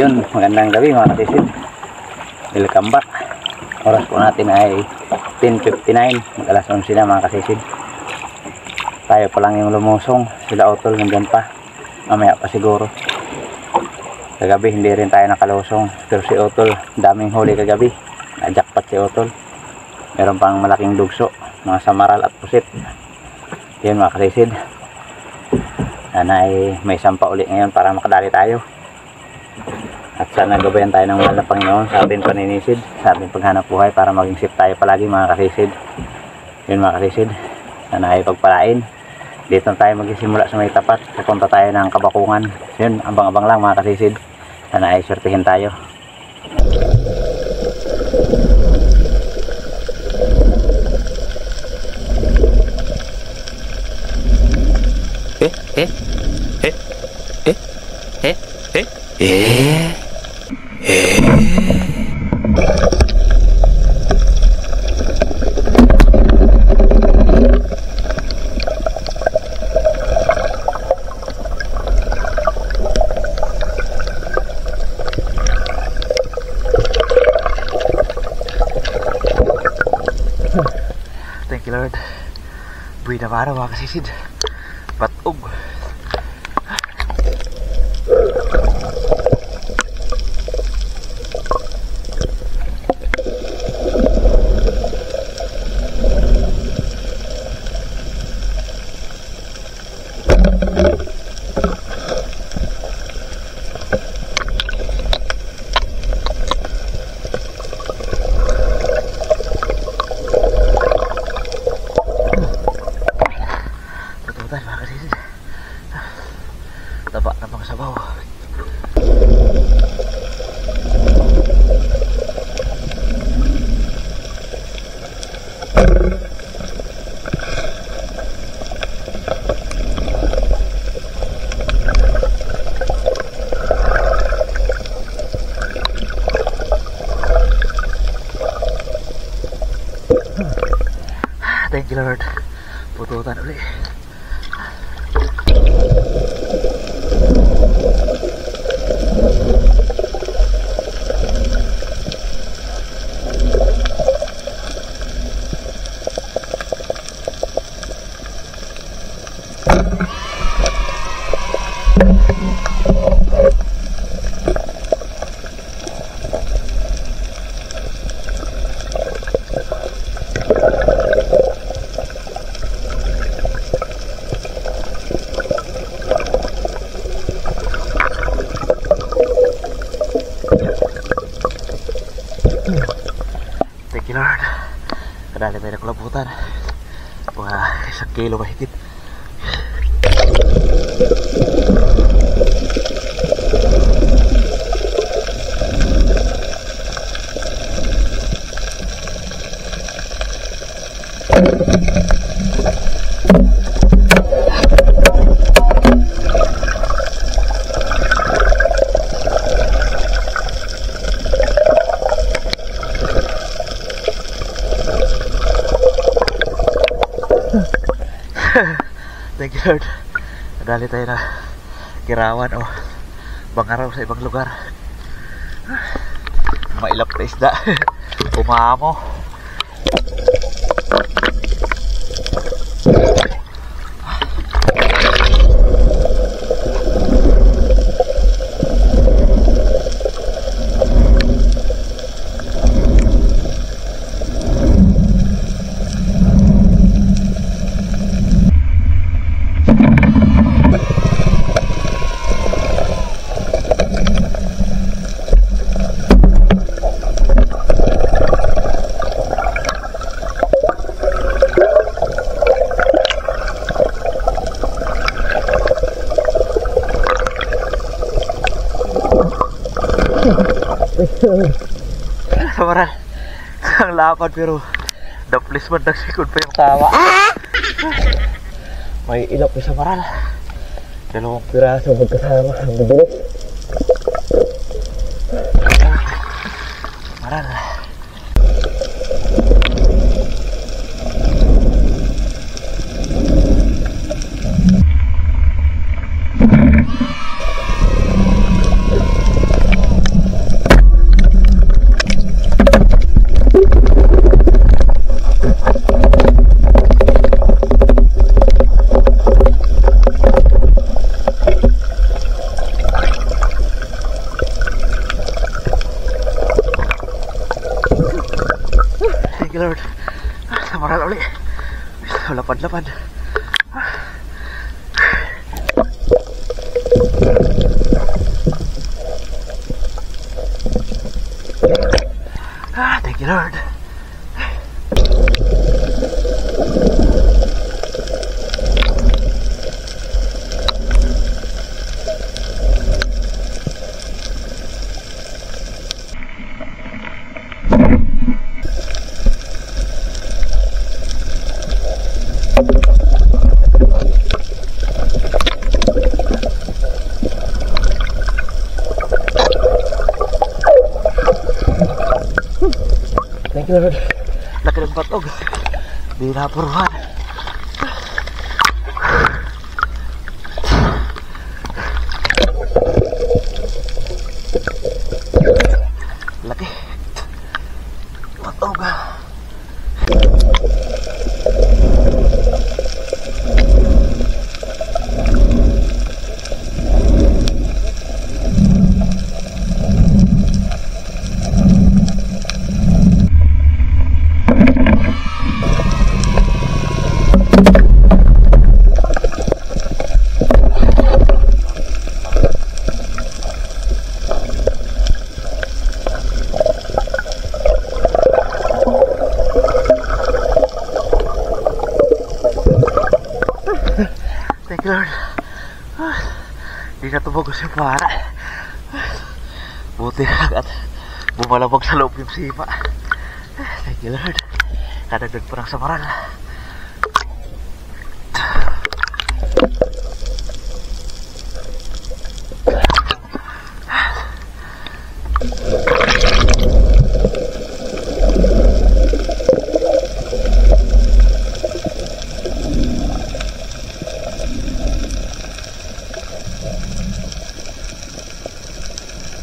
Yun, magandang gabi mga kasisid. Welcome back. Oras po natin ay 10:59, mag-alas 11 na mga kasisid. Tayo pa lang yung lumusong. Sila Otol nandyan pa, mamaya pa siguro. Kagabi hindi rin tayo nakalusong, pero si Otol daming huli kagabi. Na-jackpot si Otol. Meron pang malaking dugso, mga samaral at pusit. Yun mga kasisid. Sana ay may sampa uli ngayon para makadali tayo. At sana gabayan tayo ng mahal na Panginoon sa ating paninisid, sa ating paghanap buhay, para maging safe tayo palagi mga kasisid. Yun mga kasisid, sana ay pagpalain. Dito tayo magsisimula sa may tapat, papunta tayo ng Kabakungan. Yun, abang-abang lang mga kasisid. Sana ay swertihin tayo. Thank you Lord. Buhay na para mga kasisid. Batog. Taba na pang sabaw. Thank you Lord. Pututan ulit. Thank you Lord. Kadali may nakulabutan. Mga 1 kilo mahigit. Thank you Lord. Nadali tayo na kirawan o bangaraw sa ibang lugar. Mailap na isda. Umamo. Samaran. Ang lapad pero the placement ng sikod pa yung tawa. May ilap yung samaran. Dalawang piraso magkasama. Ang bibilis. Samaran. Thank you Lord. Samaran ulit. Lapad-lapad. Thank you Lord. Thank you Lord. Laki ng patog. Di napuruhan. Laki. Patog. Thank you Lord. Di na tumagos yung para. Buti at bumalabag sa loob yung sipa. Thank you Lord. Kadagdag pa ng samaran.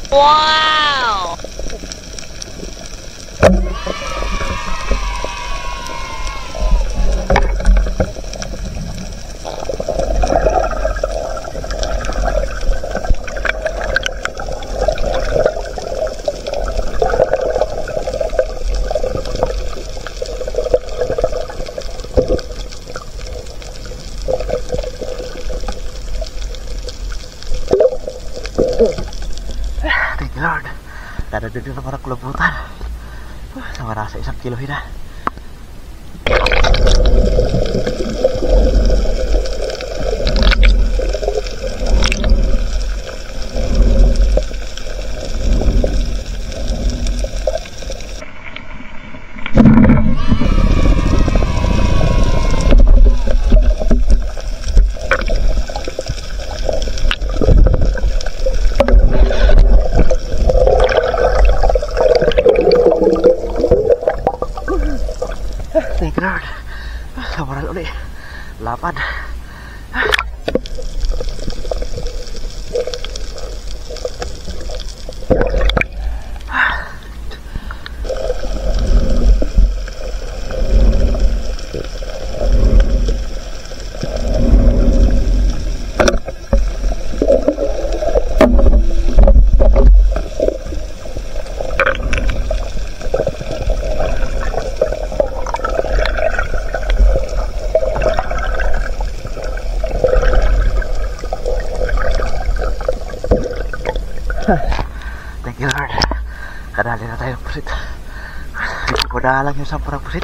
Wow! Thank you Lord. Dadagdag na naman ang kulabutan. Nawara sa 1 kilo na. Thank you Lord. Samaran ulit. Lapad. Thank you Lord. Kadali na tayo ng pusit. Hindi ko dalang yung sampurang pusit.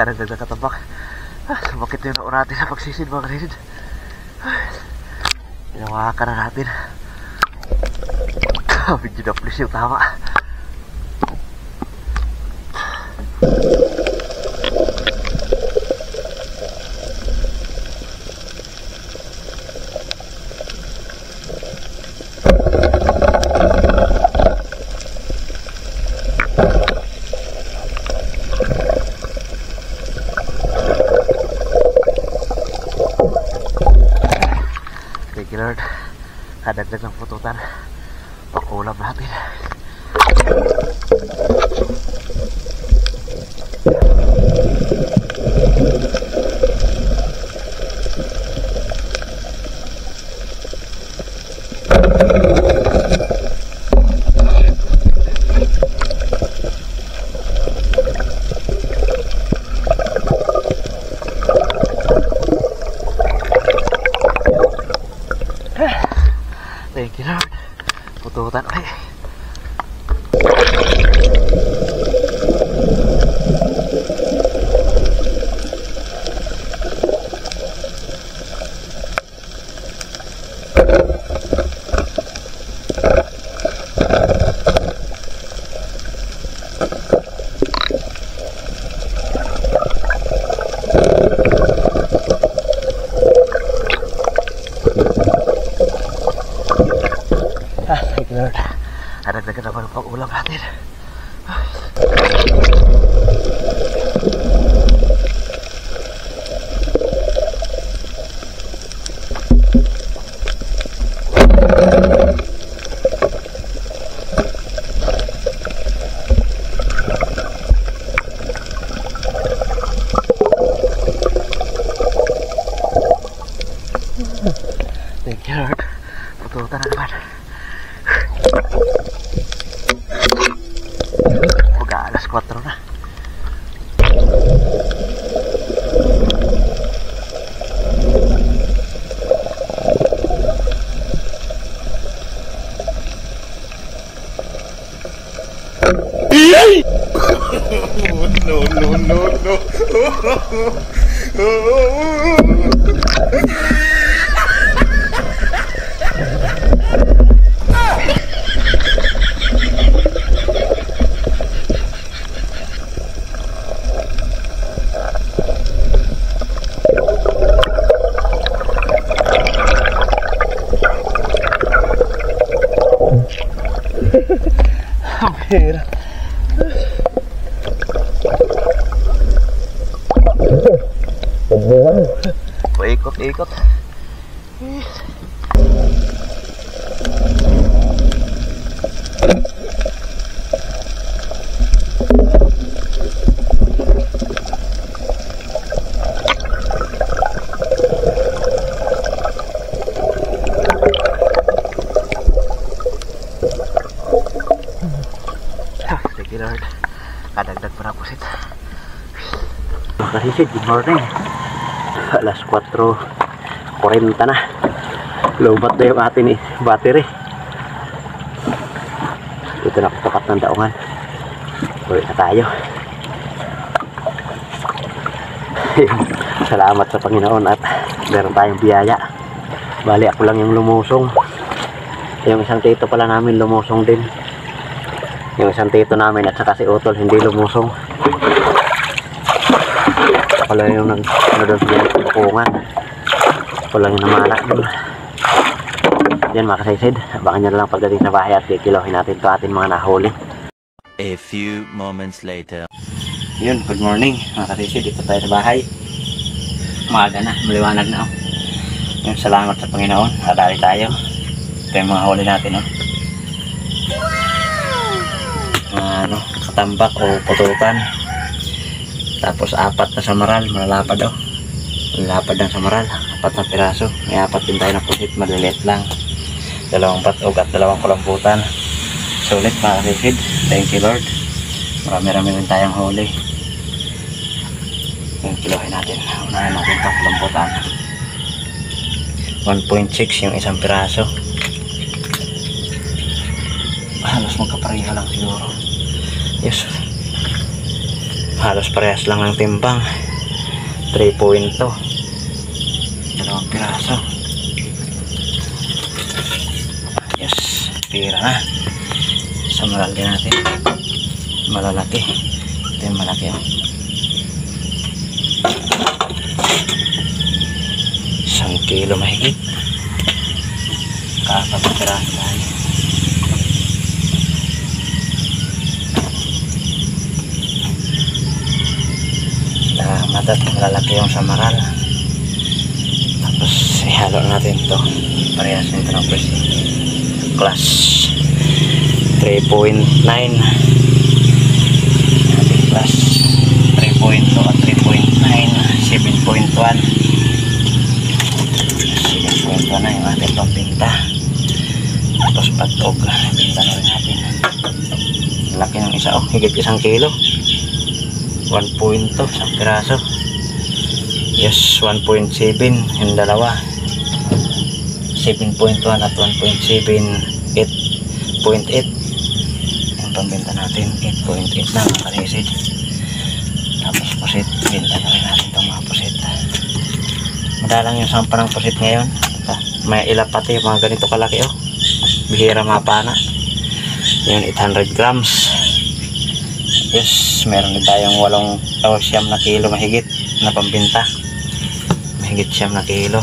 Kadagdag na katabak. Sumakit yung noon natin sa pagsisid mga kasisid. Hinawakan na natin. Medyo na please yung tama. Thank you Lord. Kadagdag ng pututan. Pakulam natin. Thank you Lord. Pututan ulit. Thank you Lord. Kadagdagan naman ang pag-ulam natin. Thank you Lord. Pututan na naman. Alas 4 na. No. Pera. Paikot-ikot. Thank you Lord. Kadagdag pa na pusit. Mga kasisid, good morning. Alas 4:40 na. Lobat na yung atin battery. Ito na tapat ng daungan. Uwi na tayo. Salamat sa Panginoon at meron tayong biyaya. Bali ako lang yung lumusong. Yung isang tito pala namin lumusong din. Yung isang tito namin at saka si Utol hindi lumusong. Ako lang yung doon sa bukungan. Ako lang yung namanak doon. Yan mga kasaysid, abangan nyo na lang pagdating sa bahay at kikilohin natin ito ating mga nahuli. A few moments later. Yun, good morning mga kasaysid, dito tayo sa bahay. Umaga na, maliwanag na. Yun, salamat sa Panginoon, nadali tayo. Ito yung mga huli natin. Katambak o putukan. Tapos 4 na samaral, malalapad malalapad ng samaral, 4 na piraso. May 4 din tayo na pusit, maliliit lang. 2 patog at 2 kulambutan. Sulit mga kasisid, thank you Lord. Marami-rami rin tayong huli. Yung kilohin natin, unahin natin ito, kulambutan. 1.6 yung isang piraso. Halos magkapareha lang siguro. Yes. halos parehas lang ng timbang. 3.2, 2 piraso. Yes, tira na. Samaral din natin, malalaki. Ito yung malaki, oh. 1 kilo mahigit. Kakapagpiraso tayo. Matat malalaki yung samaral. Tapos ihalo natin to, parehas nito ng presyo. Class 3.9 plus 3.2 at 3.9, 7.1 na yung ating pampinta. Tapos patog, pinta na rin natin. Laki ng isa, oh, higit 1 kilo. 1.2 isang piraso. Yes, 1.7 yung dalawa. 7.1 at 1.7, 8.8 yung pambenta natin. 8.8 na mga kalisid. Tapos pusit, benta na rin natin itong mga pusit. Madalang yung sampa ng pusit ngayon. May ilap pati yung mga ganito kalaki, oh. Bihira mapana. Yun, 800 grams. Yes, meron din tayong 8 o 9 na kilo mahigit na pambinta. Mahigit 9 na kilo.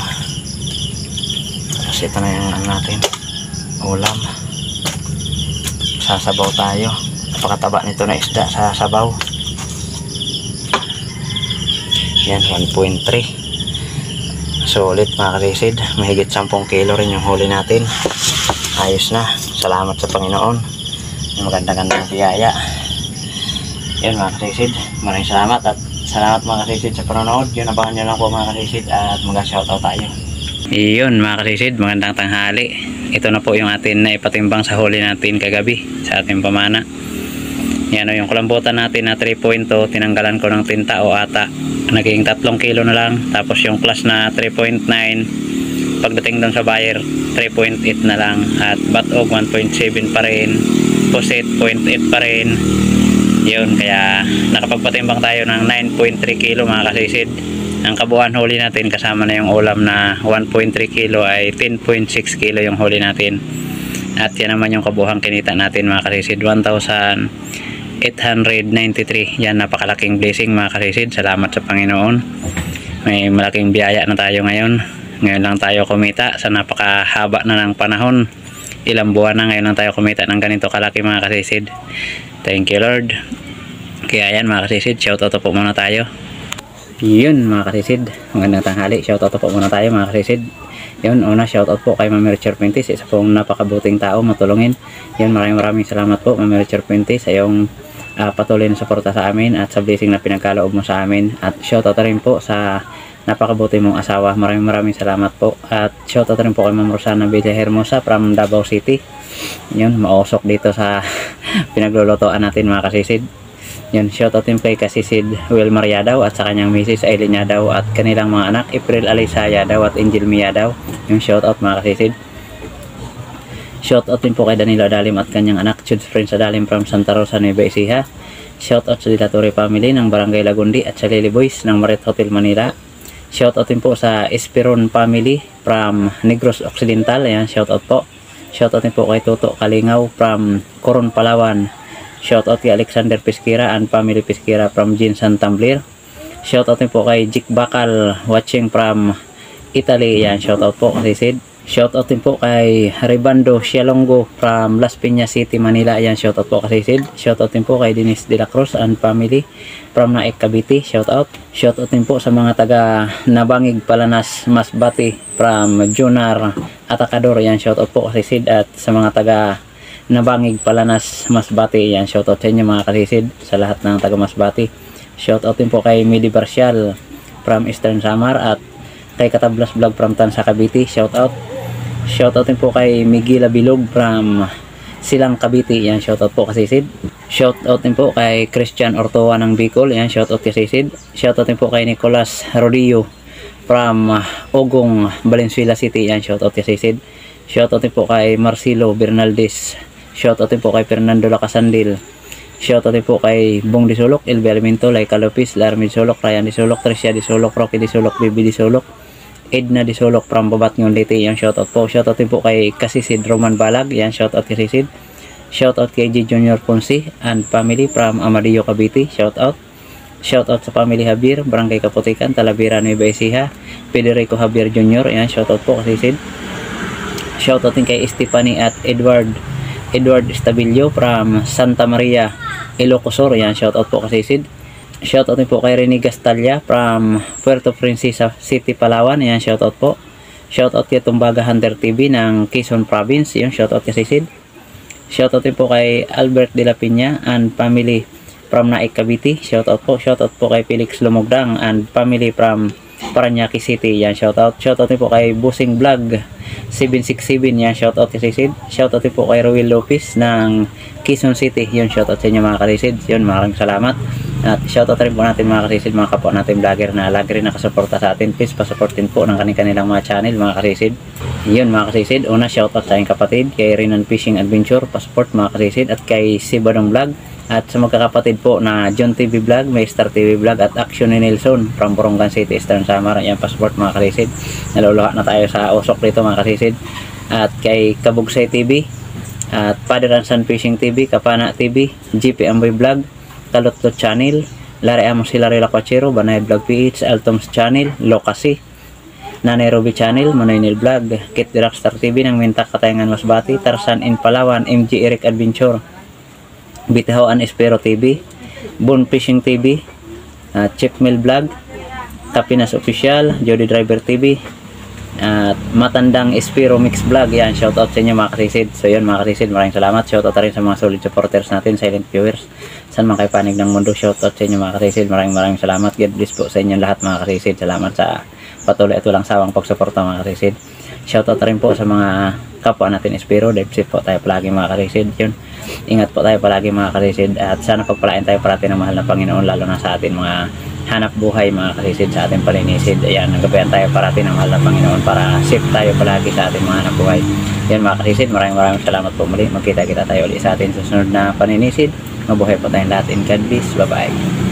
Tapos ito na yung ano natin, ulam. Sasabaw tayo. Napakataba nito na isda sa sabaw. Yan, 1.3. Solid mga kalisid. Mahigit 10 kilo rin yung huli natin. Ayos na. Salamat sa Panginoon. Yung maganda-gandang biyaya. Yan mga kasisid, maraming salamat at salamat mga kasisid sa panonood. Yun, abangan nyo lang po mga kasisid at mag-shoutout tayo. Iyon mga kasisid, magandang tanghali. Ito na po yung atin na ipatimbang sa huli natin kagabi sa ating pamana. Yan o, yung kulambutan natin na 3.2, tinanggalan ko ng tinta o ata. Naging 3 kilo na lang. Tapos yung class na 3.9, pagdating doon sa buyer, 3.8 na lang. At batog 1.7 pa rin. Pusit 0.8 pa rin. Yun, kaya nakapagpatimbang tayo ng 9.3 kilo mga kasisid. Ang kabuuan huli natin kasama na yung ulam na 1.3 kilo ay 10.6 kilo yung huli natin. At yan naman yung kabuuan kinita natin mga kasisid, 1,893. Yan, napakalaking blessing mga kasisid. Salamat sa Panginoon. May malaking biyaya na tayo ngayon. Ngayon lang tayo kumita sa napakahaba na ng panahon. Ilang buwan na ngayon lang tayo kumita ng ganito kalaki mga kasisid. Thank you Lord. Kaya yan mga kasisid, shoutout po muna tayo. Yun mga kasisid, magandang tanghali. Shoutout po muna tayo mga kasisid. Yun, una shoutout po kay Ma'am Richard Pintis, isa pong napakabuting tao, matulungin. Yun, maraming salamat po Ma'am Richard Pintis sa iyong patuloy na suporta sa amin at sa blessing na pinagkaloob mo sa amin. At shoutout rin po sa napakabuti mong asawa. Maraming salamat po. At shoutout rin po kay Ma'am Rosana Villa Hermosa from Davao City. Yun, mausok dito sa pinaglulutoan natin mga kasisid. Yun, shoutout din kay kasisid Wilmar Yadaw at sa kanyang misis Aileen Yadaw at kanilang mga anak April Alisa Yadaw at Angel Mia Yadaw. Yung shoutout mga kasisid. Shoutout din po kay Danilo Adalim at kanyang anak Jude Prince Adalim from Santa Rosa, Nueva Ecija. Shoutout sa Dilatore family ng Barangay Lagundi at sa Lily Boys ng Marit Hotel Manila. Shoutout din po sa Esperon family from Negros Occidental. Ayan, shoutout po. Shoutout din po kay Toto Kalingaw from Coron, Palawan. Shoutout kay Alexander Pesquera and family Pesquera from Jinsan Tamblir. Shoutout din po kay Jik Bakal watching from Italy. Yan, shoutout po kasi Sid. Shoutout din po kay Ribando Sialongo from Las Piñas City, Manila. Yan, shoutout po kasi Sid. Shoutout din po kay Dennis De La Cruz and family from Naik, Cavite. Shoutout. Shoutout din po sa mga taga Nabangig, Palanas, Masbati from Junar Atacador. Yan, shoutout po kasi Sid. At sa mga taga Nabangig, Palanas, Masbati. Yan, shoutout sa inyo mga kasisid, sa lahat ng taga Masbati. Shoutout din po kay Midi Barcial from Eastern Samar at kay Katablas Vlog from Tansa, Cavite. Shoutout. Shoutout din po kay Miguel Bilog from Silang, Cavite. Yan, shoutout po kasisid. Shoutout din po kay Christian Ortoa ng Bicol. Yan, shoutout kasisid. Shoutout din po kay Nicolas Rodillo from Ogong, Valenzuela City. Yan, shoutout kasisid. Shoutout din po kay Marcelo Bernaldez. Shoutout din po kay Fernando Lacasandil Shoutout din po kay Bong Disulok, Elvi Alimento, Laika Lopez, Larmy Disulok, Ryan Disulok, Tricia Disulok, Rocky Disulok, Bibi Disulok, Edna Disulok from Babat ng Liti. Yan, shoutout po. Shoutout din po kay Kasisid Roman Balag. Yan, shoutout kay Kasisid. Shoutout kay G Junior Ponce and family from Amarillo, Cavite. Shoutout. Shoutout sa family Javier, Barangay Kaputikan, Talavera, Nueva Ecija, Federico Javier Jr. Yan, shoutout po Kasisid. Shoutout din kay Stephanie at Edward Estabillo from Santa Maria, Ilocos Sur. Yan, shoutout po Kasisid. Shoutout din po kay Rene Gastalia from Puerto Princesa City, Palawan. Yan, shoutout po. Shoutout kay Tumbaga Hunter TV ng Quezon Province. Yan, shoutout kay Kasisid. Shoutout din po kay Albert De La Piña and family from Naik, Cavite. Shoutout po. Shoutout po kay Felix Lumogdang and family from Parañaque City. Yan, shoutout. Shoutout din po kay Busing Vlog 767. Yan, shoutout kay Kasisid. Shoutout din po kay Ruel Lopez ng Quezon City. Yun, shoutout sa inyo mga Kasisid. Yun, maraming salamat. At shoutout rin po natin mga Kasisid, mga kapwa natin vlogger na lagi rin nakasuporta sa atin. Please pasuportin po ng kanilang mga channel mga Kasisid. Yun mga Kasisid, una shoutout sa aking kapatid kay Renan Fishing Adventure, pasupport mga Kasisid, at kay Sibadong Vlog, at sa magkakapatid po na John TV Vlog, Maystar TV Vlog, at Action ni Nelson from Borongan City, Eastern Samar. Yan, pasupport mga Kasisid. Naluluha na tayo sa usok dito mga Kasisid. At kay Kabugsay TV, at Father and Son Fishing TV, Kapana TV, GP Amboy Vlog, Kalutlot Channel, Lare Amos Hilary Lacuachero, Banay Vlog PH, Altoms Channel, Lokasi, Nanay Ruby Channel, Manoynil Vlog, Kit Rockstar TV ng Mintak, Katayangan, Masbati, Tarzan in Palawan, MG Eric Adventure, Bitahoan Espero TV, Bone Fishing TV, Chip Mill Vlog, Kapinas Official, Jody Driver TV, at Matandang Espiro Mix Vlog. Yan, shoutout sa inyo mga Kasisid. So yun mga Kasisid, maraming salamat. Shoutout rin sa mga solid supporters natin, silent viewers, saan man kayo panig ng mundo. Shoutout sa inyo mga Kasisid, maraming salamat. God bless po sa inyo lahat mga Kasisid. Salamat sa patuloy at walang sawang pagsuporta mga Kasisid. Shoutout rin po sa mga kapwa natin Espiro. Deep safe po tayo palagi mga Kasisid. Yun, ingat po tayo palagi mga Kasisid, at sana pagpalain tayo parati ng mahal na Panginoon, lalo na sa atin mga hanap buhay mga Kasisid, sa ating palinisid. Ayan, nagabayan tayo parati ng mahal na Panginoon para safe tayo palagi sa ating mga hanap buhay. Yan mga Kasisid, maraming salamat po muli. Magkita-kita tayo ulit sa ating susunod na paninisid. Mabuhay po tayong lahat in God bless. Bye bye.